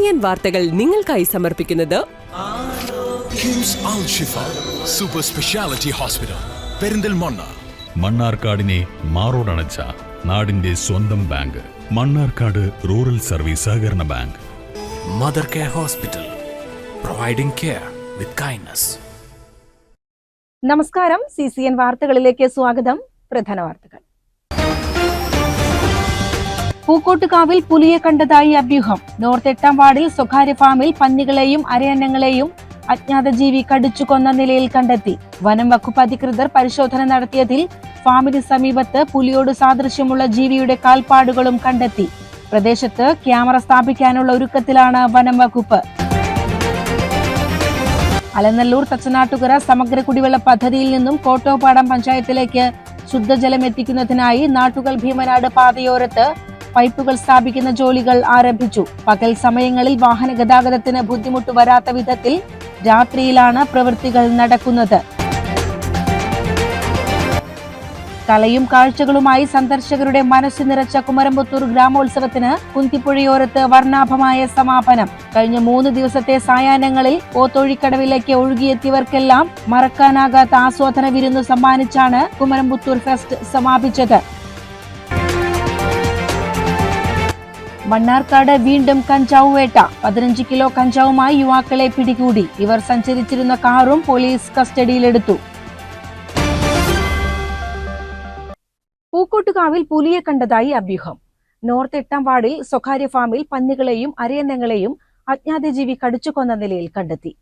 CCN വാർത്തകൾ നിങ്ങൾക്കായി സമർപ്പിക്കുന്നത് കിംസ് അൽ ഷിഫ സൂപ്പർ സ്പെഷ്യാലിറ്റി ഹോസ്പിറ്റൽ പെരിന്തൽമണ്ണ. മണ്ണാർക്കാടിനെ മാറോടണച്ച നാടിന്റെ സ്വന്തം ബാങ്ക് മണ്ണാർക്കാട് റൂറൽ സർവീസ് സഹകരണ bank. Mother care hospital, providing care with kindness. നമസ്കാരം, CCN വാർത്തകളിലേക്ക് സ്വാഗതം. പ്രധാന വാർത്തകൾ. പൂക്കോട്ടുകാവിൽ പുലിയെ കണ്ടതായി അഭ്യൂഹം. നോർത്ത് 8-ാം വാർഡിൽ സ്വകാര്യ ഫാമിൽ പന്നികളെയും അരയന്നങ്ങളെയും അജ്ഞാത ജീവി കടിച്ചു കൊന്ന നിലയിൽ കണ്ടെത്തി. വനം വകുപ്പ് അധികൃതർ പരിശോധന നടത്തിയതിൽ ഫാമിന് സമീപത്ത് പുലിയോട് സാദൃശ്യമുള്ള ജീവിയുടെ കാൽപ്പാടുകളും കണ്ടെത്തി. പ്രദേശത്ത് ക്യാമറ സ്ഥാപിക്കാനുള്ള ഒരുക്കത്തിലാണ് വനം വകുപ്പ്. അലനല്ലൂർ തച്ചനാട്ടുകര സമഗ്ര കുടിവെള്ള പദ്ധതിയിൽ നിന്നും കോട്ടോപ്പാടം പഞ്ചായത്തിലേക്ക് ശുദ്ധജലം എത്തിക്കുന്നതിനായി നാട്ടുകൽ ഭീമനാട് പാതയോരത്ത് പൈപ്പുകൾ സ്ഥാപിക്കുന്ന ജോലികൾ ആരംഭിച്ചു. പകൽ സമയങ്ങളിൽ വാഹന ഗതാഗതത്തിന് ബുദ്ധിമുട്ട് വരാത്ത വിധത്തിൽ രാത്രിയിലാണ് പ്രവൃത്തികൾ നടക്കുന്നത്. കലയും കാഴ്ചകളുമായി സന്ദർശകരുടെ മനസ്സ് നിറച്ച കുമരംപുത്തൂർ ഗ്രാമോത്സവത്തിന് കുന്തിപ്പുഴയോരത്ത് വർണ്ണാഭമായ സമാപനം. കഴിഞ്ഞ 3 ദിവസത്തെ സായാഹ്നങ്ങളിൽ പോത്തൊഴിക്കടവിലേക്ക് ഒഴുകിയെത്തിയവർക്കെല്ലാം മറക്കാനാകാത്ത ആസ്വാദന വിരുന്ന് സമ്മാനിച്ചാണ് കുമരംപുത്തൂർ ഫെസ്റ്റ് സമാപിച്ചത്. മണ്ണാർക്കാട് വീണ്ടും കഞ്ചാവ് വേട്ട. 15 കിലോ കഞ്ചാവുമായി യുവാക്കളെ പിടികൂടി. ഇവർ സഞ്ചരിച്ചിരുന്ന കാറും പോലീസ് കസ്റ്റഡിയിലെടുത്തു. പൂക്കോട്ടുകാവിൽ പുലിയെ കണ്ടതായി അഭ്യൂഹം. നോർത്ത് 8-ാം വാർഡിൽ സ്വകാര്യ ഫാമിൽ പന്നികളെയും അരയന്നങ്ങളെയും അജ്ഞാത ജീവി കടിച്ചു കൊന്ന നിലയിൽ കണ്ടെത്തി.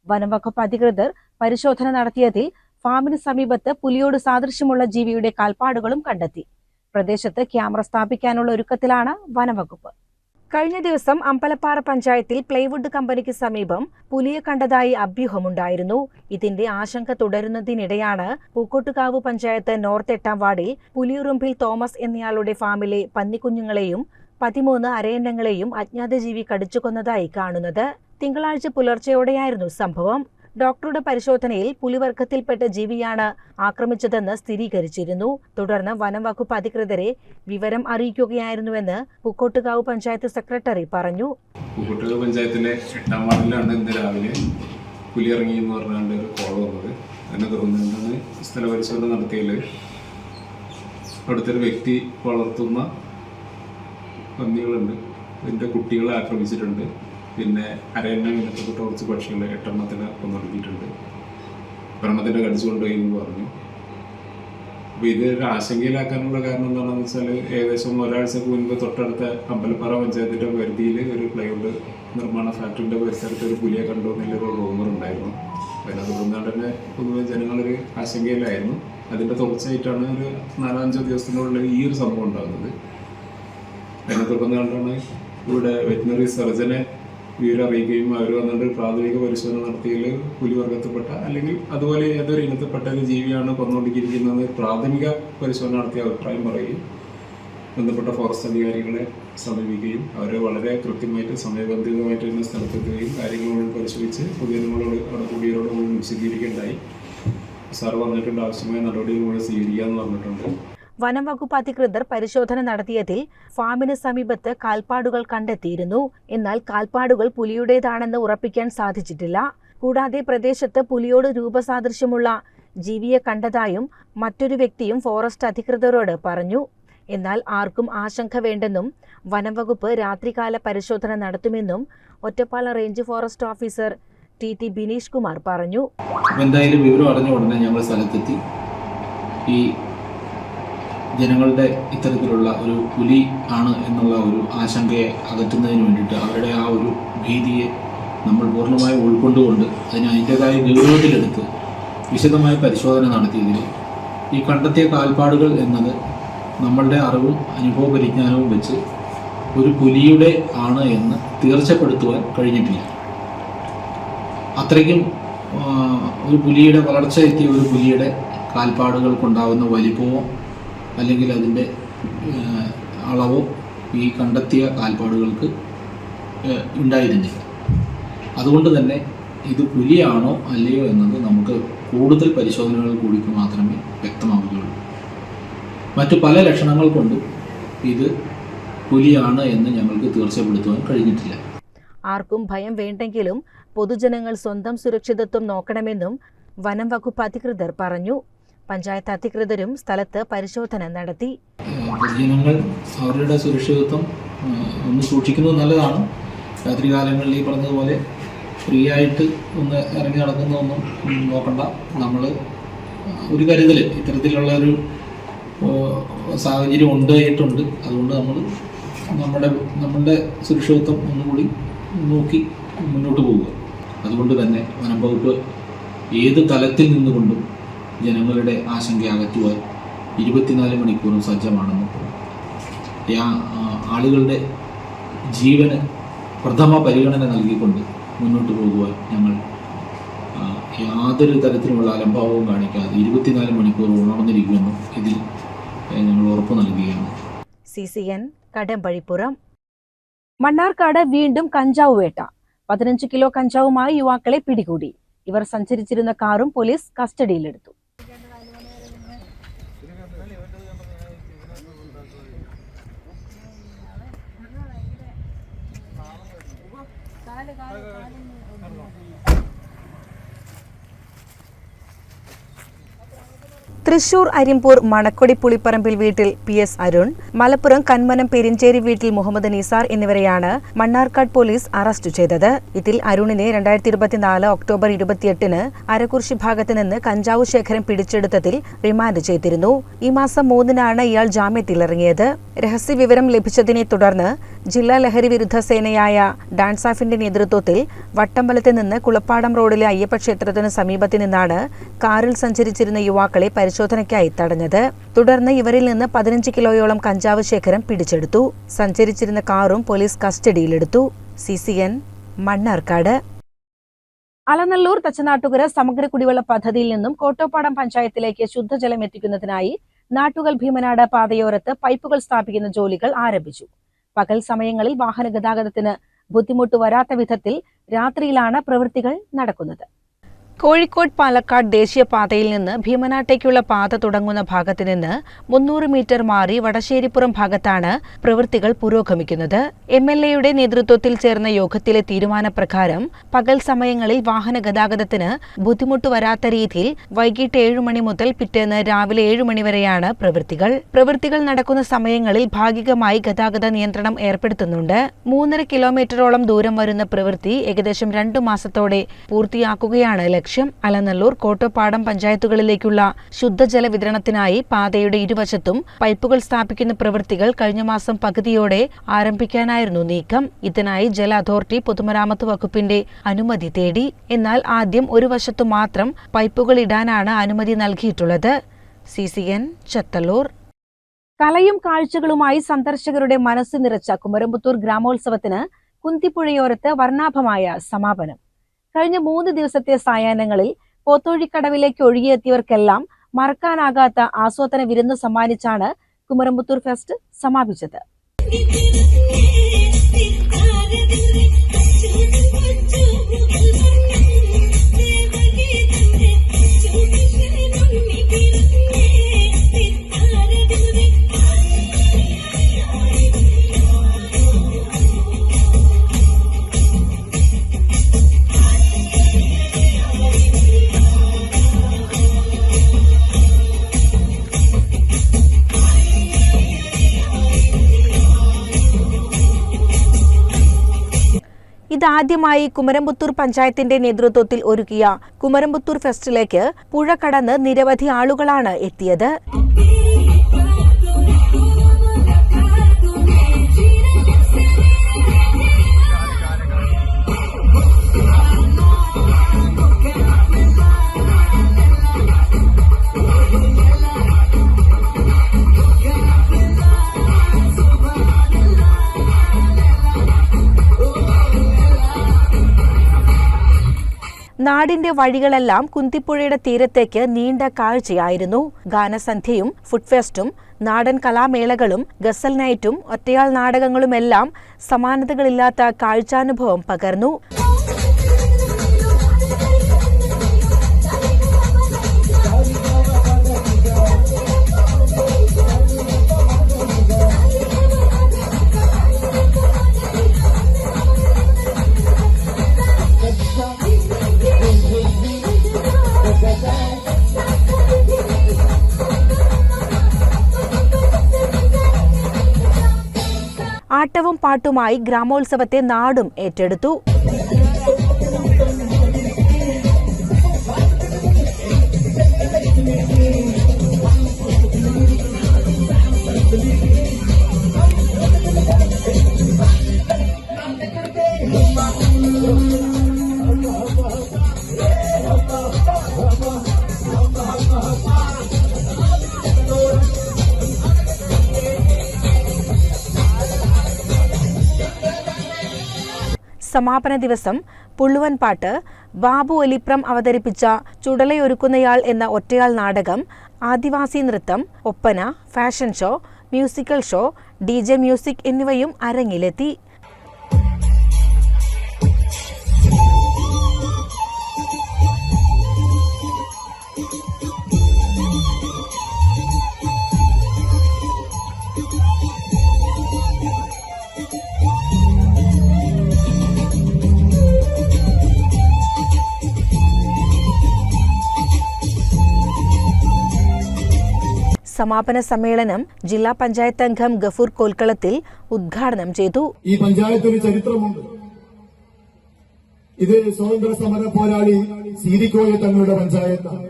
വനം വകുപ്പ് അധികൃതർ പരിശോധന നടത്തിയതിൽ ഫാമിന് സമീപത്ത് പുലിയോട് സാദൃശ്യമുള്ള ജീവിയുടെ കാൽപ്പാടുകളും കണ്ടെത്തി. പ്രദേശത്ത് ക്യാമറ സ്ഥാപിക്കാനുള്ള ഒരുക്കത്തിലാണ് വനംവകുപ്പ്. കഴിഞ്ഞ ദിവസം അമ്പലപ്പാറ പഞ്ചായത്തിൽ പ്ലൈവുഡ് കമ്പനിക്ക് സമീപം പുലിയെ കണ്ടതായി അഭ്യൂഹമുണ്ടായിരുന്നു. ഇതിന്റെ ആശങ്ക തുടരുന്നതിനിടെയാണ് പൂക്കോട്ടുകാവ് പഞ്ചായത്ത് നോർത്ത് 8-ാം വാർഡിൽ പുലിയുറുമ്പിൽ തോമസ് എന്നയാളുടെ ഫാമിലെ പന്നിക്കുഞ്ഞുങ്ങളെയും 13 അരയന്നങ്ങളെയും അജ്ഞാത ജീവി കടിച്ചുകൊന്നതായി കാണുന്നത്. തിങ്കളാഴ്ച പുലർച്ചെയോടെയായിരുന്നു സംഭവം. ഡോക്ടറുടെ പരിശോധനയിൽ പുലിവർഗത്തിൽപ്പെട്ട ജീവിയാണ് ആക്രമിച്ചതെന്ന് സ്ഥിരീകരിച്ചിരുന്നു. തുടർന്ന് വനം വകുപ്പ് അധികൃതരെ വിവരം അറിയിക്കുകയായിരുന്നുവെന്ന് പൂക്കോട്ടുകാവ് പഞ്ചായത്ത് സെക്രട്ടറി പറഞ്ഞു. പൂക്കോട്ടുകാവ് പഞ്ചായത്തിലെ 8-ാം വാർഡിലാണ് ഇന്ന് രാവിലെ പുലി ഇറങ്ങി എന്ന് പറഞ്ഞാണ്ട് ഒരു കോൾ വന്നത്. അതിനെ തുടർന്ന് സ്ഥല പരിശോധന നടത്തിയതിൽ അടുത്തൊരു വ്യക്തി വളർത്തുന്ന പന്നികളുണ്ട്, ഇതിൻ്റെ കുട്ടികളെ ആക്രമിച്ചിട്ടുണ്ട്. പിന്നെ അരയന്നം ഇനത്തിൽപ്പെട്ട കുറച്ച് പക്ഷികളെ 8-എണ്ണത്തിനെ കൊന്നൊടുക്കിയിട്ടുണ്ട്. 1-എണ്ണത്തിനെ കടിച്ചു കൊണ്ടുപോയി എന്ന് പറഞ്ഞു. അപ്പോൾ ഇത് ഒരു ആശങ്കയിലാക്കാനുള്ള കാരണം എന്താണെന്ന് വെച്ചാൽ ഏകദേശം ഒരാഴ്ചക്ക് മുൻപ് തൊട്ടടുത്ത അമ്പലപ്പാറ പഞ്ചായത്തിൻ്റെ പരിധിയിൽ ഒരു പ്ലൈവുഡ് നിർമ്മാണ ഫാക്ടറിൻ്റെ പരിസരത്ത് ഒരു പുലിയെ കണ്ടു എന്നുള്ളൊരു റൂമർ ഉണ്ടായിരുന്നു. അതിനകത്ത് തുടർന്നുകൊണ്ട് തന്നെ പൊതുവെ ജനങ്ങളൊരു ആശങ്കയിലായിരുന്നു. അതിൻ്റെ തുടർച്ചയായിട്ടാണ് ഒരു 4-5 ദിവസത്തിനുള്ളിൽ ഈ ഒരു സംഭവം ഉണ്ടാകുന്നത്. അതിനെ തുടർന്നുകൊണ്ടാണ് ഇവിടെ വെറ്റിനറി സർജനെ വിവരം അറിയിക്കുകയും അവർ വന്നിട്ട് പ്രാഥമിക പരിശോധന നടത്തിയതിൽ പുലിവർഗത്തിൽപ്പെട്ട അല്ലെങ്കിൽ അതുപോലെ ഏതൊരു ഇനത്തിൽപ്പെട്ട ഒരു ജീവിയാണ് കൊന്നുകൊണ്ടിരിക്കുന്നത് പ്രാഥമിക പരിശോധന നടത്തിയ അഭിപ്രായം പറയുകയും ബന്ധപ്പെട്ട ഫോറസ്റ്റ് അധികാരികളെ സമീപിക്കുകയും അവരെ വളരെ കൃത്യമായിട്ട് സമയബന്ധിതമായിട്ട് തന്നെ സ്ഥലത്തെത്തുകയും കാര്യങ്ങളോട് പരിശോധിച്ച് പൊതുജനങ്ങളോട് അവിടെ കൂടിയവരോട് കൂടി വിശദീകരിക്കേണ്ടായി. സാർ വന്നിട്ടുണ്ട്, ആവശ്യമായ നടപടികളോട് സ്വീകരിക്കാമെന്ന് പറഞ്ഞിട്ടുണ്ട്. വനം വകുപ്പ് അധികൃതർ പരിശോധന നടത്തിയതിൽ ഫാമിന് സമീപത്ത് കാൽപ്പാടുകൾ കണ്ടെത്തിയിരുന്നു. എന്നാൽ കാൽപ്പാടുകൾ പുലിയുടേതാണെന്ന് ഉറപ്പിക്കാൻ സാധിച്ചിട്ടില്ല. കൂടാതെ പ്രദേശത്ത് പുലിയോട് രൂപസാദൃശ്യമുള്ള ജീവിയെ കണ്ടതായും മറ്റൊരു വ്യക്തിയും ഫോറസ്റ്റ് അധികൃതരോട് പറഞ്ഞു. എന്നാൽ ആർക്കും ആശങ്ക വേണ്ടെന്നും വനം വകുപ്പ് രാത്രികാല പരിശോധന നടത്തുമെന്നും Ottapalam range forest officer TT Bineesh Kumar പറഞ്ഞു. എന്തായാലും വിവരം അറിഞ്ഞ ഉടനെ ഞങ്ങൾ സ്ഥലത്തെത്തി ഈ ജനങ്ങളുടെ ഇത്തരത്തിലുള്ള ഒരു പുലി ആണ് എന്നുള്ള ഒരു ആശങ്കയെ അകറ്റുന്നതിന് വേണ്ടിയിട്ട് അവരുടെ ആ ഒരു ഭീതിയെ നമ്മൾ പൂർണ്ണമായും ഉൾക്കൊണ്ടുകൊണ്ട് അതിൻ്റേതായ ഗൗരവത്തിലെടുത്ത് വിശദമായ പരിശോധന നടത്തിയതിൽ ഈ കണ്ടെത്തിയ കാൽപ്പാടുകൾ എന്നത് നമ്മളുടെ അറിവും അനുഭവ പരിജ്ഞാനവും വെച്ച് ഒരു പുലിയുടെ ആണ് എന്ന് തീർച്ചപ്പെടുത്തുവാൻ കഴിഞ്ഞിട്ടില്ല. അത്രയ്ക്കും ഒരു പുലിയുടെ വളർച്ച എത്തിയ ഒരു പുലിയുടെ കാൽപ്പാടുകൾക്കുണ്ടാകുന്ന വലിപ്പമോ അല്ലെങ്കിൽ അതിൻ്റെ അളവോ ഈ കണ്ടെത്തിയ കാൽപ്പാടുകൾക്ക് ഉണ്ടായിരുന്നില്ല. അതുകൊണ്ട് തന്നെ ഇത് പുലിയാണോ അല്ലയോ എന്നത് നമുക്ക് കൂടുതൽ പരിശോധനകൾ കൂടി മാത്രമേ വ്യക്തമാവുകയുള്ളൂ. മറ്റു പല ലക്ഷണങ്ങൾ കൊണ്ടും ഇത് പുലിയാണ് എന്ന് ഞങ്ങൾക്ക് തീർച്ചപ്പെടുത്തുവാൻ കഴിഞ്ഞിട്ടില്ല. ആർക്കും ഭയം വേണ്ടെങ്കിലും പൊതുജനങ്ങൾ സ്വന്തം സുരക്ഷിതത്വം നോക്കണമെന്നും വനം വകുപ്പ് അധികൃതർ പറഞ്ഞു. പഞ്ചായത്ത് അധികൃതരും സ്ഥലത്ത് പരിശോധന നടത്തി. പൊതുജനങ്ങൾ അവരുടെ സുരക്ഷിതത്വം ഒന്ന് സൂക്ഷിക്കുന്നത് നല്ലതാണ്. രാത്രികാലങ്ങളിൽ ഈ പറഞ്ഞതുപോലെ ഫ്രീ ആയിട്ട് ഒന്ന് ഇറങ്ങി നടക്കുന്നതൊന്നും നോക്കണ്ട. നമ്മൾ ഒരു കരുതൽ ഇത്തരത്തിലുള്ള ഒരു സാഹചര്യം ഉണ്ടായിട്ടുണ്ട്. അതുകൊണ്ട് നമ്മളുടെ സുരക്ഷിതത്വം ഒന്നുകൂടി നോക്കി മുന്നോട്ട് പോവുക. അതുകൊണ്ട് തന്നെ വനം വകുപ്പ് ഏത് തലത്തിൽ നിന്നുകൊണ്ടും ജനങ്ങളുടെ ആശങ്ക അകറ്റുവാൻ 24 മണിക്കൂറും സജ്ജമാണെന്നും ആളുകളുടെ ജീവന് പ്രഥമ പരിഗണന നൽകിക്കൊണ്ട് മുന്നോട്ട് പോകുവാൻ ഞങ്ങൾ യാതൊരു തരത്തിലുമുള്ള അലംഭാവവും കാണിക്കാതെ 24 മണിക്കൂർ ഉണർന്നിരിക്കുമെന്നും ഇതിൽ ഞങ്ങൾ ഉറപ്പ് നൽകുകയാണ്. CCN കടമ്പഴിപ്പുറം. മണ്ണാർക്കാട് വീണ്ടും കഞ്ചാവ് വേട്ട. 15 കിലോ കഞ്ചാവുമായി യുവാക്കളെ പിടികൂടി. ഇവർ സഞ്ചരിച്ചിരുന്ന കാറും പോലീസ് കസ്റ്റഡിയിലെടുത്തു. തൃശൂർ അരിമ്പൂർ മണക്കൊടി പുളിപ്പറമ്പിൽ വീട്ടിൽ PS അരുൺ, മലപ്പുറം കന്മനം പെരിഞ്ചേരി വീട്ടിൽ മുഹമ്മദ് നിസാർ എന്നിവരെയാണ് മണ്ണാർക്കാട് പോലീസ് അറസ്റ്റ് ചെയ്തത്. ഇതിൽ അരുണിനെ 2024 ഒക്ടോബർ 28-ന് അരക്കുറിശി ഭാഗത്ത് നിന്ന് കഞ്ചാവ് ശേഖരം പിടിച്ചെടുത്തതിൽ റിമാൻഡ് ചെയ്തിരുന്നു. ഈ മാസം 3-നാണ് ഇയാൾ ജാമ്യത്തിലിറങ്ങിയത്. രഹസ്യവിവരം ലഭിച്ചതിനെ തുടർന്ന് ജില്ലാ ലഹരി വിരുദ്ധ സേനയായ ഡാൻസാഫിന്റെ നേതൃത്വത്തിൽ വട്ടമ്പലത്ത് നിന്ന് കുളപ്പാടം റോഡിലെ അയ്യപ്പ ക്ഷേത്രത്തിന് സമീപത്ത് നിന്നാണ് കാറിൽ സഞ്ചരിച്ചിരുന്ന യുവാക്കളെ പരിശോധനയ്ക്കായി തടഞ്ഞത്. തുടർന്ന് ഇവരിൽ നിന്ന് 15 കിലോയോളം കഞ്ചാവ് ശേഖരം പിടിച്ചെടുത്തു. സഞ്ചരിച്ചിരുന്ന കാറും പോലീസ് കസ്റ്റഡിയിലെടുത്തു. CCN മണ്ണാർക്കാട്. അലനല്ലൂർ തച്ചനാട്ടുകര സമഗ്ര കുടിവെള്ള പദ്ധതിയിൽ നിന്നും കോട്ടോപ്പാടം പഞ്ചായത്തിലേക്ക് ശുദ്ധജലം എത്തിക്കുന്നതിനായി നാട്ടുകൽ ഭീമനാട് പാതയോരത്ത് പൈപ്പുകൾ സ്ഥാപിക്കുന്ന ജോലികൾ ആരംഭിച്ചു. പകൽ സമയങ്ങളിൽ വാഹന ഗതാഗതത്തിന് ബുദ്ധിമുട്ട് വരാത്ത വിധത്തിൽ രാത്രിയിലാണ് പ്രവൃത്തികൾ നടക്കുന്നത്. കോഴിക്കോട് പാലക്കാട് ദേശീയപാതയിൽ നിന്ന് ഭീമനാട്ടേക്കുള്ള പാത തുടങ്ങുന്ന ഭാഗത്ത് നിന്ന് 300 മീറ്റർ മാറി വടശ്ശേരിപ്പുറം ഭാഗത്താണ് പ്രവൃത്തികൾ പുരോഗമിക്കുന്നത്. MLAയുടെ നേതൃത്വത്തിൽ ചേർന്ന യോഗത്തിലെ തീരുമാനപ്രകാരം പകൽ സമയങ്ങളിൽ വാഹന ഗതാഗതത്തിന് ബുദ്ധിമുട്ട് വരാത്ത രീതിയിൽ വൈകിട്ട് 7 മണി മുതൽ പിറ്റേന്ന് രാവിലെ 7 മണി വരെയാണ് പ്രവൃത്തികൾ നടക്കുന്ന സമയങ്ങളിൽ ഭാഗികമായി ഗതാഗത നിയന്ത്രണം ഏർപ്പെടുത്തുന്നുണ്ട്. 3.5 കിലോമീറ്ററോളം ദൂരം വരുന്ന പ്രവൃത്തി ഏകദേശം 2 മാസത്തോടെ പൂർത്തിയാക്കുകയാണ് ലക്ഷ്യം. അലനല്ലൂർ കോട്ടോപ്പാടം പഞ്ചായത്തുകളിലേക്കുള്ള ശുദ്ധജല വിതരണത്തിനായി പാതയുടെ ഇരുവശത്തും പൈപ്പുകൾ സ്ഥാപിക്കുന്ന പ്രവൃത്തികൾ കഴിഞ്ഞ മാസം പകുതിയോടെ ആരംഭിക്കാനായിരുന്നു നീക്കം. ഇതിനായി ജല അതോറിറ്റി പൊതുമരാമത്ത് വകുപ്പിന്റെ അനുമതി തേടി. എന്നാൽ ആദ്യം ഒരു വശത്തു മാത്രം പൈപ്പുകൾ ഇടാനാണ് അനുമതി നൽകിയിട്ടുള്ളത്. CCN ചത്തല്ലൂർ. കലയും കാഴ്ചകളുമായി സന്ദർശകരുടെ മനസ്സ് നിറച്ച കുമരമ്പത്തൂർ ഗ്രാമോത്സവത്തിന് കുന്തിപ്പുഴയോരത്ത് വർണ്ണാഭമായ സമാപനം. കഴിഞ്ഞ 3 ദിവസത്തെ സായാഹ്നങ്ങളിൽ പോത്തോഴിക്കടവിലേക്ക് ഒഴുകിയെത്തിയവർക്കെല്ലാം മറക്കാനാകാത്ത ആസ്വാദന വിരുന്ന് സമ്മാനിച്ചാണ് കുമരമ്പത്തൂർ ഫെസ്റ്റ് സമാപിച്ചത്. ഇതാദ്യമായി കുമരമ്പത്തൂർ പഞ്ചായത്തിന്റെ നേതൃത്വത്തിൽ ഒരുക്കിയ കുമരമ്പത്തൂർ ഫെസ്റ്റിലേക്ക് പുഴ കടന്ന് നിരവധി ആളുകളാണ് എത്തിയത്. നാടിന്റെ വഴികളെല്ലാം കുന്തിപ്പുഴയുടെ തീരത്തേക്ക് നീണ്ട കാഴ്ചയായിരുന്നു. ഗാനസന്ധ്യയും ഫുഡ് ഫെസ്റ്റും നാടൻ കലാമേളകളും ഗസൽ നൈറ്റും ഒറ്റയാൾ നാടകങ്ങളുമെല്ലാം സമാനതകളില്ലാത്ത കാഴ്ചാനുഭവം പകർന്നു. ആട്ടവും പാട്ടുമായി ഗ്രാമോത്സവത്തെ നാടും ഏറ്റെടുത്തു. സമാപന ദിവസം പുള്ളുവൻപാട്ട് ബാബു ഒലിപ്രം അവതരിപ്പിച്ച ചുടലയൊരുക്കുന്നയാൾ എന്ന ഒറ്റയാൾ നാടകം, ആദിവാസി നൃത്തം, Oppana, fashion show, musical show, DJ music എന്നിവയും അരങ്ങിലെത്തി. സമാപന സമ്മേളനം ജില്ലാ പഞ്ചായത്ത് അംഗം ഗഫൂർ കോൽക്കളത്തിൽ ഉദ്ഘാടനം ചെയ്തു. ഈ പഞ്ചായത്തിന് ചരിത്രമുണ്ട്. ഇത് സ്വാതന്ത്ര്യ സമര പോരാളി സീരിക്കോയ തങ്ങളുടെ പഞ്ചായത്താണ്.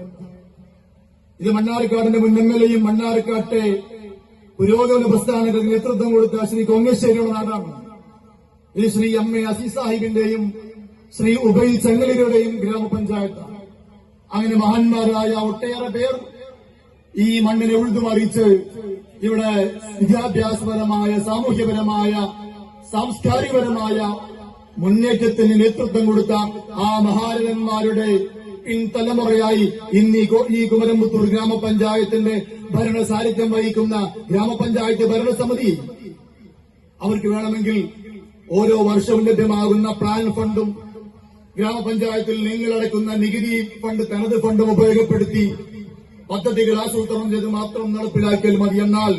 ഇത് മണ്ണാർക്കാടിന്റെ മുൻ MLA യും മണ്ണാർക്കാട്ടെ പുരോഗമന പ്രസ്ഥാനങ്ങൾക്ക് നേതൃത്വം കൊടുത്ത ശ്രീ കൊങ്ങശ്ശേരിയുടെ നാടാണ്. ഇത് ശ്രീ MA അസീസ് സാഹിബിന്റെയും ശ്രീ ഉബൈൽ ചെങ്ങലിയുടെയും ഗ്രാമപഞ്ചായത്താണ്. അങ്ങനെ മഹാന്മാരായ ഒട്ടേറെ പേർ ഈ മണ്ണിനെ ഉഴുതുമറിച്ച് ഇവിടെ വിദ്യാഭ്യാസപരമായ, സാമൂഹ്യപരമായ, സാംസ്കാരികപരമായ മുന്നേറ്റത്തിന് നേതൃത്വം കൊടുത്ത ആ മഹാരഥന്മാരുടെ പിൻതലമുറയായി ഇന്ന് ഈ കുമരംപുത്തൂർ ഗ്രാമപഞ്ചായത്തിന്റെ ഭരണസാരഥ്യം വഹിക്കുന്ന ഗ്രാമപഞ്ചായത്ത് ഭരണസമിതി അവർക്ക് വേണമെങ്കിൽ ഓരോ വർഷവും ലഭ്യമാകുന്ന പ്ലാൻ ഫണ്ടും ഗ്രാമപഞ്ചായത്തിൽ നിങ്ങളടക്കുന്ന നികുതി ഫണ്ട്, തനത് ഫണ്ടും ഉപയോഗപ്പെടുത്തി പദ്ധതികൾ ആസൂത്രണം ചെയ്ത് മാത്രം നടപ്പിലാക്കിയാൽ മതി. എന്നാൽ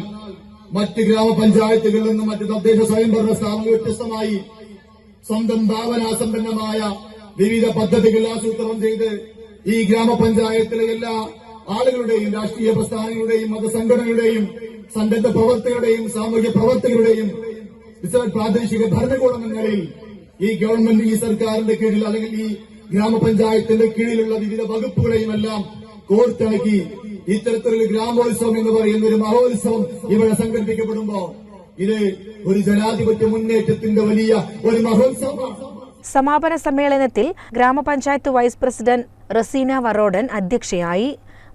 മറ്റ് ഗ്രാമപഞ്ചായത്തുകളിൽ നിന്നും മറ്റ് തദ്ദേശ സ്വയംഭരണ സ്ഥാപനങ്ങൾ വ്യത്യസ്തമായി സ്വന്തം ഭാവനാസമ്പന്നമായ വിവിധ പദ്ധതികൾ ആസൂത്രണം ചെയ്ത് ഈ ഗ്രാമപഞ്ചായത്തിലെ എല്ലാ ആളുകളുടെയും, രാഷ്ട്രീയ പ്രസ്ഥാനങ്ങളുടെയും, മതസംഘടനകളുടെയും, സന്നദ്ധ പ്രവർത്തകരുടെയും, സാമൂഹ്യ പ്രവർത്തകരുടെയും പ്രാദേശിക ഭരണകൂടം എന്ന നിലയിൽ ഈ ഗവൺമെന്റ്, ഈ സർക്കാരിന്റെ കീഴിൽ അല്ലെങ്കിൽ ഈ ഗ്രാമപഞ്ചായത്തിന്റെ കീഴിലുള്ള വിവിധ വകുപ്പുകളെയും എല്ലാം കോർത്തിണക്കി ഇത്തരത്തിലൊരു ഗ്രാമോത്സവം എന്ന് പറയുന്ന ഒരു മഹോത്സവം ഇവിടെ സംഘടിപ്പിക്കപ്പെടുമ്പോ ഇത് ഒരു ജനാധിപത്യ മുന്നേറ്റത്തിന്റെ വലിയ ഒരു മഹോത്സവമാണ്. സമാപന സമ്മേളനത്തിൽ ഗ്രാമപഞ്ചായത്ത് വൈസ് പ്രസിഡന്റ് റസീന വറോഡൻ അധ്യക്ഷയായി.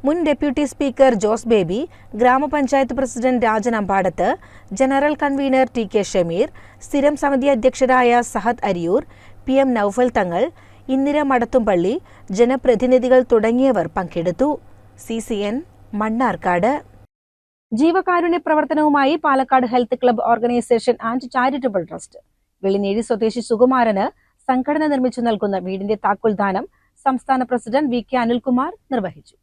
മുൻ ഡെപ്യൂട്ടി സ്പീക്കർ ജോസ് ബേബി, ഗ്രാമപഞ്ചായത്ത് president Rajan Ambadath, general convener TK Shameer, സ്ഥിരം സമിതി അധ്യക്ഷരായ സഹദ് അരിയൂർ, PM നൌഫൽ തങ്ങൾ, ഇന്ദിര മടത്തുംപള്ളി, ജനപ്രതിനിധികൾ തുടങ്ങിയവർ പങ്കെടുത്തു. CCN മണ്ണാർക്കാട്. ജീവകാരുണ്യ പ്രവർത്തനവുമായി Palakkad health club organisation and charitable trust Vellinezhi സ്വദേശി സുകുമാരന് സംഘടന നിർമ്മിച്ചു നൽകുന്ന വീടിന്റെ താക്കോൽദാനം സംസ്ഥാന പ്രസിഡന്റ് VK അനിൽകുമാർ നിർവഹിച്ചു.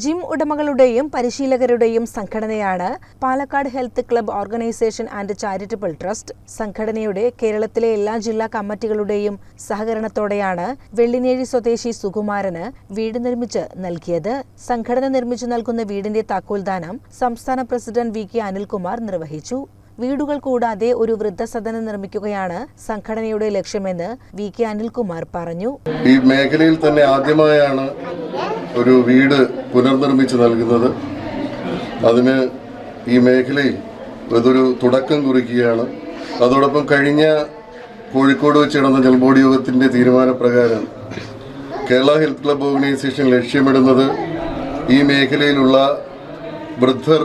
ജിം ഉടമകളുടെയും പരിശീലകരുടെയും സംഘടനയാണ് Palakkad health club organisation and charitable trust. സംഘടനയുടെ കേരളത്തിലെ എല്ലാ ജില്ലാ കമ്മിറ്റികളുടെയും സഹകരണത്തോടെയാണ് വെള്ളിനേഴി സ്വദേശി സുകുമാരന് വീട് നിർമ്മിച്ച് നൽകിയത്. സംഘടന നിർമ്മിച്ചു നൽകുന്ന വീടിന്റെ താക്കോൽദാനം സംസ്ഥാന പ്രസിഡന്റ് VK അനിൽകുമാർ നിർവഹിച്ചു. വീടുകൾ കൂടാതെ ഒരു വൃദ്ധസദനം നിർമ്മിക്കുകയാണ് സംഘടനയുടെ ലക്ഷ്യമെന്ന് VK അനിൽകുമാർ പറഞ്ഞു. ഈ മേഖലയിൽ തന്നെ ആദ്യമായാണ് ഒരു വീട് പുനർനിർമ്മിച്ച് നൽകുന്നത്. അതിന് ഈ മേഖലയിൽ ഇതൊരു തുടക്കം കുറിക്കുകയാണ്. അതോടൊപ്പം കഴിഞ്ഞ കോഴിക്കോട് വെച്ച് നടന്ന ജൽബോർഡ് യോഗത്തിന്റെ തീരുമാനപ്രകാരം കേരള ഹെൽത്ത് ക്ലബ്ബ് ഓർഗനൈസേഷൻ ലക്ഷ്യമിടുന്നത് ഈ മേഖലയിലുള്ള വൃദ്ധർ,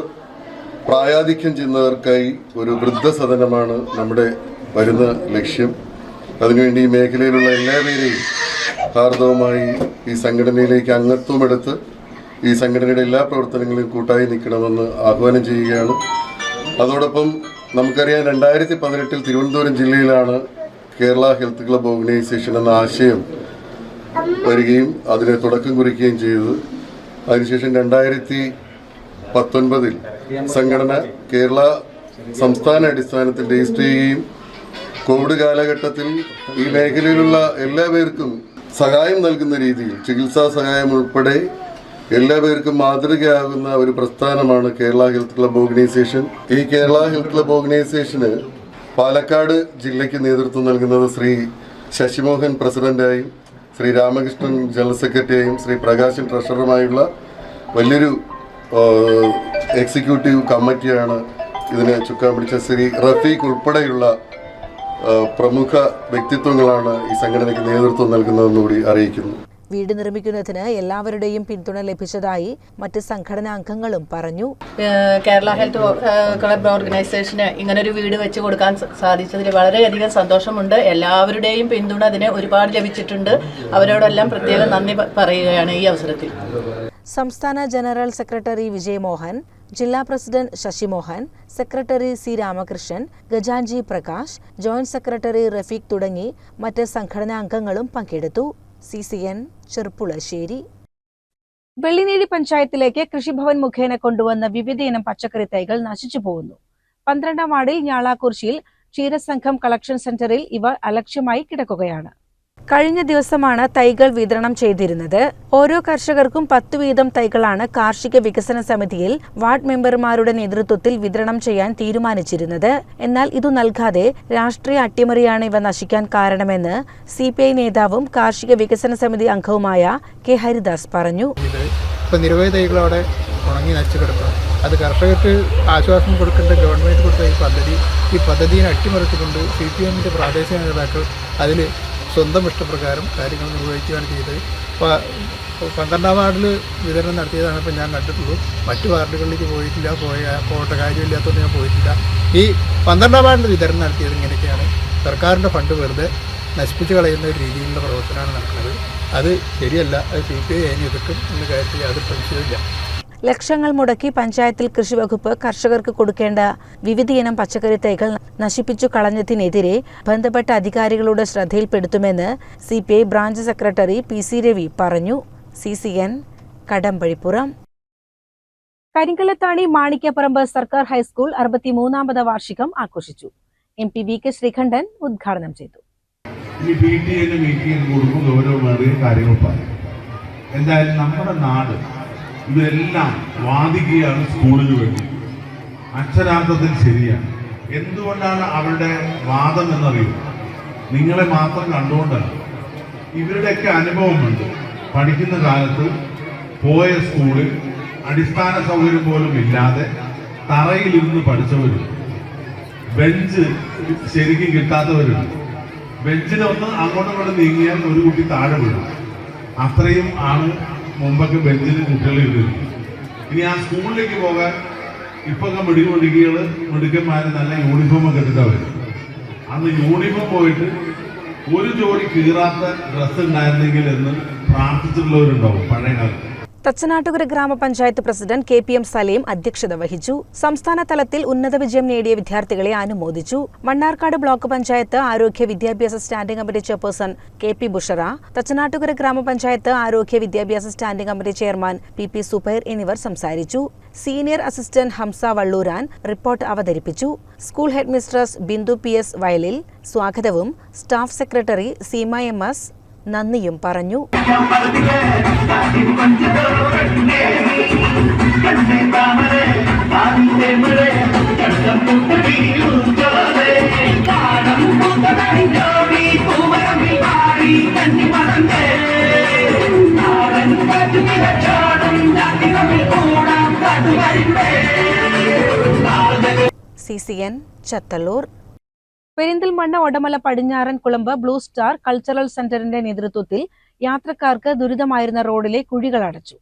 പ്രായാധിക്യം ചെയ്യുന്നവർക്കായി ഒരു വൃദ്ധസദനമാണ് നമ്മുടെ വരുന്ന ലക്ഷ്യം. അതിനുവേണ്ടി ഈ മേഖലയിലുള്ള എല്ലാവരെയും ഹാർദവമായി ഈ സംഘടനയിലേക്ക് അംഗത്വമെടുത്ത് ഈ സംഘടനയുടെ എല്ലാ പ്രവർത്തനങ്ങളിലും കൂട്ടായി നിൽക്കണമെന്ന് ആഹ്വാനം ചെയ്യുകയാണ്. അതോടൊപ്പം നമുക്കറിയാം 2018 തിരുവനന്തപുരം ജില്ലയിലാണ് കേരള ഹെൽത്ത് ക്ലബ്ബ് ഓർഗനൈസേഷൻ എന്ന ആശയം വരികയും അതിന് തുടക്കം കുറിക്കുകയും ചെയ്തത്. അതിനുശേഷം 2019 സംഘടന കേരള സംസ്ഥാന അടിസ്ഥാനത്തിൽ രജിസ്റ്റർ ചെയ്യുകയും കോവിഡ് കാലഘട്ടത്തിൽ ഈ മേഖലയിലുള്ള എല്ലാവർക്കും സഹായം നൽകുന്ന രീതിയിൽ ചികിത്സാ സഹായം ഉൾപ്പെടെ എല്ലാവർക്കും മാതൃകയാകുന്ന ഒരു പ്രസ്ഥാനമാണ് കേരള ഹെൽത്ത് ക്ലബ് ഓർഗനൈസേഷൻ. ഈ കേരള ഹെൽത്ത് ക്ലബ് ഓർഗനൈസേഷന് പാലക്കാട് ജില്ലയ്ക്ക് നേതൃത്വം നൽകുന്നത് ശ്രീ ശശിമോഹൻ പ്രസിഡന്റായും ശ്രീ രാമകൃഷ്ണൻ ജനറൽ സെക്രട്ടറിയായും ശ്രീ പ്രകാശൻ ട്രഷററുമായുള്ള വലിയൊരു എക്സിക്യൂട്ടീവ് കമ്മിറ്റിയാണ് ഇതിനെ ചുക്കാൻ പിടിച്ച ശ്രീ റഫീഖ് ഉൾപ്പെടെയുള്ള പ്രമുഖ വ്യക്തിത്വങ്ങളാണ് ഈ സംഘടനയ്ക്ക് നേതൃത്വം നൽകുന്നതെന്നുകൂടി അറിയിക്കുന്നു. വീട് നിർമ്മിക്കുന്നതിന് എല്ലാവരുടെയും പിന്തുണ ലഭിച്ചതായി മറ്റ് സംഘടനാ അംഗങ്ങളും പറഞ്ഞു. കേരള ഹെൽത്ത് ക്ലബ് ഓർഗനൈസേഷന് ഇങ്ങനൊരു വീട് വെച്ച് കൊടുക്കാൻ സാധിച്ചതിൽ വളരെയധികം സന്തോഷമുണ്ട്. എല്ലാവരുടെയും പിന്തുണ അതിന് ഒരുപാട് ലഭിച്ചിട്ടുണ്ട്. അവരോടെല്ലാം പ്രത്യേകം നന്ദി പറയുകയാണ് ഈ അവസരത്തിൽ. സംസ്ഥാന ജനറൽ സെക്രട്ടറി വിജയമോഹൻ, ജില്ലാ president Sasimohan, secretary C Ramakrishnan, Gajanji Prakash, joint secretary Rafeeq തുടങ്ങി മറ്റ് സംഘടനാ അംഗങ്ങളും പങ്കെടുത്തു. CCN ചെറുപ്പുളശ്ശേരി. വെള്ളിനേഴി പഞ്ചായത്തിലേക്ക് കൃഷിഭവൻ മുഖേന കൊണ്ടുവന്ന വിവിധയിനം പച്ചക്കറി തൈകൾ നശിച്ചു പോകുന്നു. 12ാം വാർഡിൽ ഞാളാക്കുറിശ്ശിയിൽ ക്ഷീരസംഘം കളക്ഷൻ സെന്ററിൽ ഇവ അലക്ഷ്യമായി കിടക്കുകയാണ്. കഴിഞ്ഞ ദിവസമാണ് തൈകൾ വിതരണം ചെയ്തിരുന്നത്. ഓരോ കർഷകർക്കും 10 വീതം തൈകളാണ് കാർഷിക വികസന സമിതിയിൽ വാർഡ് മെമ്പർമാരുടെ നേതൃത്വത്തിൽ വിതരണം ചെയ്യാൻ തീരുമാനിച്ചിരുന്നത്. എന്നാൽ ഇതു നൽകാതെ രാഷ്ട്രീയ അട്ടിമറിയാണ് ഇവ നശിക്കാൻ കാരണമെന്ന് CPI നേതാവും കാർഷിക വികസന സമിതി അംഗവുമായ കെ ഹരിദാസ് പറഞ്ഞു. നിരവധി തൈകൾ അവിടെ ഉണങ്ങി നശിച്ചു കിടക്കണം. അത് കർഷകർക്ക് ആശ്വാസം കൊടുക്കേണ്ട ഗവൺമെൻറ് കൊടുത്ത ഈ പദ്ധതിയെ അട്ടിമറിച്ചുകൊണ്ട് CPMന്റെ പ്രാദേശിക നേതാക്കൾ അതിൽ സ്വന്തം ഇഷ്ടപ്രകാരം കാര്യങ്ങൾ നിർവഹിക്കുകയാണ് ചെയ്തത്. 12ാം വാർഡിൽ വിതരണം നടത്തിയതാണ് ഇപ്പോൾ ഞാൻ കണ്ടിട്ടുള്ളൂ. മറ്റു വാർഡുകളിലേക്ക് പോയിട്ടില്ല. പോകേണ്ട കാര്യമില്ലാത്തതുകൊണ്ട് ഞാൻ പോയിട്ടില്ല. ഈ 12ാം വാർഡിൽ വിതരണം നടത്തിയത് ഇങ്ങനെയൊക്കെയാണ്. സർക്കാരിൻ്റെ ഫണ്ട് വെറുതെ നശിപ്പിച്ച് കളയുന്ന ഒരു രീതിയിലുള്ള പ്രവർത്തനമാണ് നടക്കുന്നത്. അത് ശരിയല്ല. അത് CPI അതിന് എതിർക്കും എന്ന കാര്യത്തിൽ യാതൊരു സംശയമില്ല. ലക്ഷങ്ങൾ മുടക്കി പഞ്ചായത്തിൽ കൃഷിവകുപ്പ് കർഷകർക്ക് കൊടുക്കേണ്ട വിവിധയിനം പച്ചക്കറി തൈകൾ നശിപ്പിച്ചു കളഞ്ഞതിനെതിരെ ബന്ധപ്പെട്ട അധികാരികളുടെ ശ്രദ്ധയിൽപ്പെടുത്തുമെന്ന് CPI branch secretary PC Ravi പറഞ്ഞു. CCN കടമ്പഴിപ്പുറം. കരിങ്കലത്താണി മാണിക്യപ്പറമ്പ് സർക്കാർ ഹൈസ്കൂൾ 63ാമത് വാർഷികം ആഘോഷിച്ചു. MP VK ശ്രീകണ്ഠൻ ഉദ്ഘാടനം ചെയ്തു. എന്തായാലും നമ്മുടെ നാട് ഇതെല്ലാം വാദിക്കുകയാണ് സ്കൂളിന് വേണ്ടി. അക്ഷരാർത്ഥത്തിൽ ശരിയാണ്. എന്തുകൊണ്ടാണ് അവരുടെ വാദം എന്നറിയും? നിങ്ങളെ മാത്രം കണ്ടുകൊണ്ടല്ല. ഇവരുടെയൊക്കെ അനുഭവമുണ്ട്. പഠിക്കുന്ന കാലത്ത് പോയ സ്കൂളിൽ അടിസ്ഥാന സൗകര്യം പോലും ഇല്ലാതെ തറയിലിരുന്ന് പഠിച്ചവരും ബെഞ്ച് ശരിക്കും കിട്ടാത്തവരുണ്ട്. ബെഞ്ചിനൊന്ന് അങ്ങോട്ടും ഇങ്ങോട്ടും നീങ്ങിയാൽ ഒരു കുട്ടി താഴെ വീഴും. അത്രയും ആണ് മുമ്പൊക്കെ ബെഞ്ചിൽ കുട്ടികൾ ഇരുന്നത്. ഇനി ആ സ്കൂളിലേക്ക് പോകാൻ ഇപ്പൊക്കെ മിടുക്കന്മാർ നല്ല യൂണിഫോമൊക്കെ ഇട്ടിട്ടാണ് വരും. അന്ന് യൂണിഫോം പോയിട്ട് ഒരു ജോഡി കീറാത്ത ഡ്രസ്സ് ഉണ്ടായിരുന്നെങ്കിൽ എന്ന് പ്രാർത്ഥിച്ചിട്ടുള്ളവരുണ്ടാവും പഴയ കാലത്ത്. തച്ചനാട്ടുകര ഗ്രാമപഞ്ചായത്ത് പ്രസിഡന്റ് KPM സലീം അധ്യക്ഷത വഹിച്ചു. സംസ്ഥാന തലത്തിൽ ഉന്നത വിജയം നേടിയ വിദ്യാർത്ഥികളെ അനുമോദിച്ചു. മണ്ണാർക്കാട് ബ്ലോക്ക് പഞ്ചായത്ത് ആരോഗ്യ വിദ്യാഭ്യാസ standing committee chairperson KP Bushara, Thachanattukara ഗ്രാമപഞ്ചായത്ത് ആരോഗ്യ വിദ്യാഭ്യാസ standing committee chairman PP Subair എന്നിവർ സംസാരിച്ചു. Senior assistant Hamsa Valluran report അവതരിപ്പിച്ചു. School head mistress Bindu PS വയലിൽ സ്വാഗതവും സ്റ്റാഫ് സെക്രട്ടറി സീമ MS നന്ദിയും പറഞ്ഞു. CCN ചത്തല്ലൂർ. പെരിന്തൽമണ്ണ ഒടമല പടിഞ്ഞാറൻ കുളമ്പ് ബ്ലൂ സ്റ്റാർ കൾച്ചറൽ സെന്ററിന്റെ നേതൃത്വത്തിൽ യാത്രക്കാർക്ക് ദുരിതമായിരുന്ന റോഡിലെ കുഴികൾ അടച്ചു.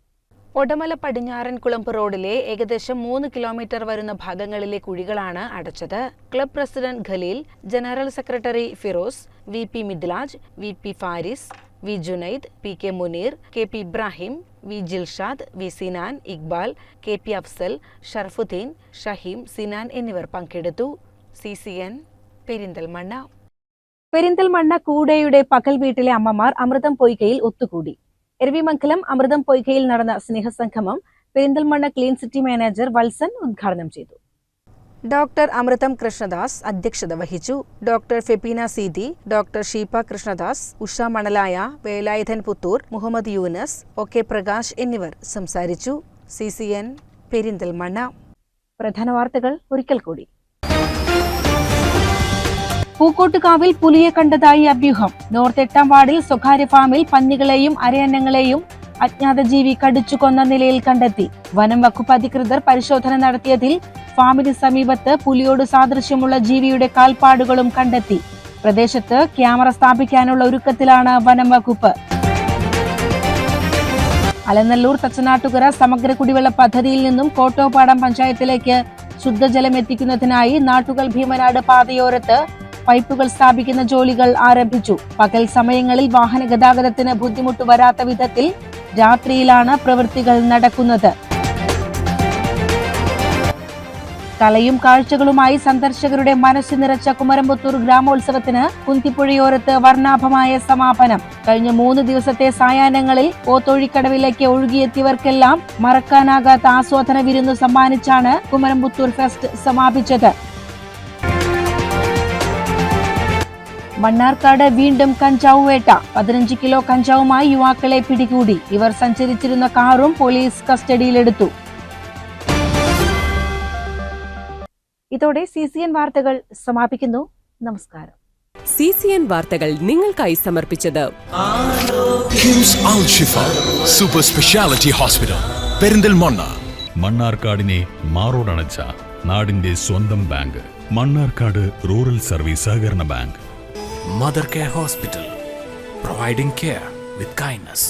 ഒടമല പടിഞ്ഞാറൻ കുളമ്പ് റോഡിലെ ഏകദേശം 3 കിലോമീറ്റർ വരുന്ന ഭാഗങ്ങളിലെ കുഴികളാണ് അടച്ചത്. Club president Khalil, general secretary Firoz, VP Midlaj, VP Faris, V Junaid, PK Muneer, KP Ibrahim, V Jilshad, V Sinan, Iqbal, KP Afsal, Sharafuddin, Shaheem, Sinan എന്നിവർ പങ്കെടുത്തു. CCN പെരിന്തൽമണ്ണ. പെരിന്തൽമണ്ണ കൂടയുടെ പകൽ വീട്ടിലെ അമ്മമാർ അമൃതം പൊയ്കയിൽ ഒത്തുകൂടി. എരവിമംഗലം അമൃതം പൊയ്കയിൽ നടന്ന സ്നേഹസംഗമം Perinthalmanna clean city manager Valsan ഉദ്ഘാടനം ചെയ്തു. ഡോക്ടർ അമൃതം കൃഷ്ണദാസ് അധ്യക്ഷത വഹിച്ചു. Doctor Febeena Seethi, doctor Sheepa Krishnadas, Usha Manalaya, Velayudhan Puthur, Muhammed Yunus, O K. Prakash എന്നിവർ സംസാരിച്ചു. CCN പെരിന്തൽമണ്ണ. പ്രധാന വാർത്തകൾ ഒരിക്കൽ കൂടി. പൂക്കോട്ടുകാവിൽ പുലിയെ കണ്ടതായി അഭ്യൂഹം. നോർത്ത് 8-ാം വാർഡിൽ സ്വകാര്യ ഫാമിൽ പന്നികളെയും അരയന്നങ്ങളെയും അജ്ഞാത ജീവി കടിച്ചു കൊന്ന നിലയിൽ കണ്ടെത്തി. വനം വകുപ്പ് അധികൃതർ പരിശോധന നടത്തിയതിൽ ഫാമിന് സമീപത്ത് പുലിയോട് സാദൃശ്യമുള്ള ജീവിയുടെ കാൽപ്പാടുകളും കണ്ടെത്തി. പ്രദേശത്ത് ക്യാമറ സ്ഥാപിക്കാനുള്ള ഒരുക്കത്തിലാണ് വനം വകുപ്പ്. അലനല്ലൂർ തച്ചനാട്ടുകര സമഗ്ര കുടിവെള്ള പദ്ധതിയിൽ നിന്നും കോട്ടോപ്പാടം പഞ്ചായത്തിലേക്ക് ശുദ്ധജലം എത്തിക്കുന്നതിനായി നാട്ടുകൽ ഭീമനാട് പാതയോരത്ത് പൈപ്പുകൾ സ്ഥാപിക്കുന്ന ജോലികൾ ആരംഭിച്ചു. പകൽ സമയങ്ങളിൽ വാഹന ഗതാഗതത്തിന് ബുദ്ധിമുട്ട് വരാത്ത വിധത്തിൽ രാത്രിയിലാണ് പ്രവൃത്തികൾ നടക്കുന്നത്. കലയും കാഴ്ചകളുമായി സന്ദർശകരുടെ മനസ്സ് നിറച്ച കുമരംപുത്തൂർ ഗ്രാമോത്സവത്തിന് കുന്തിപ്പുഴയോരത്ത് വർണ്ണാഭമായ സമാപനം. കഴിഞ്ഞ 3 ദിവസത്തെ സായാഹ്നങ്ങളിൽ പോത്തൊഴിക്കടവിലേക്ക് ഒഴുകിയെത്തിയവർക്കെല്ലാം മറക്കാനാകാത്ത ആസ്വാദന വിരുന്ന് സമ്മാനിച്ചാണ് കുമരംപുത്തൂർ ഫെസ്റ്റ് സമാപിച്ചത്. മണ്ണാർക്കാട് വീണ്ടും കഞ്ചാവ് വേട്ട. 15 കിലോ കഞ്ചാവുമായി യുവാക്കളെ പിടികൂടി. ഇവർ സഞ്ചരിച്ചിരുന്ന കാറും പോലീസ് കസ്റ്റഡിയിലെടുത്തു. ഇതോടെ CCN വാർത്തകൾ സമാപിക്കുന്നു. നമസ്കാരം. CCN വാർത്തകൾ നിങ്ങൾക്കായി സമർപ്പിച്ചത് കിംസ് അൽ ഷിഫ സൂപ്പർ സ്പെഷ്യാലിറ്റി ഹോസ്പിറ്റൽ പെരിന്തൽമണ്ണ. മണ്ണാർക്കാടിനെ മാറോടണച്ച നാടിന്റെ സ്വന്തം ബാങ്ക് മണ്ണാർക്കാട് റൂറൽ സർവീസ് സഹകരണ bank. Mother Care Hospital, providing care with kindness.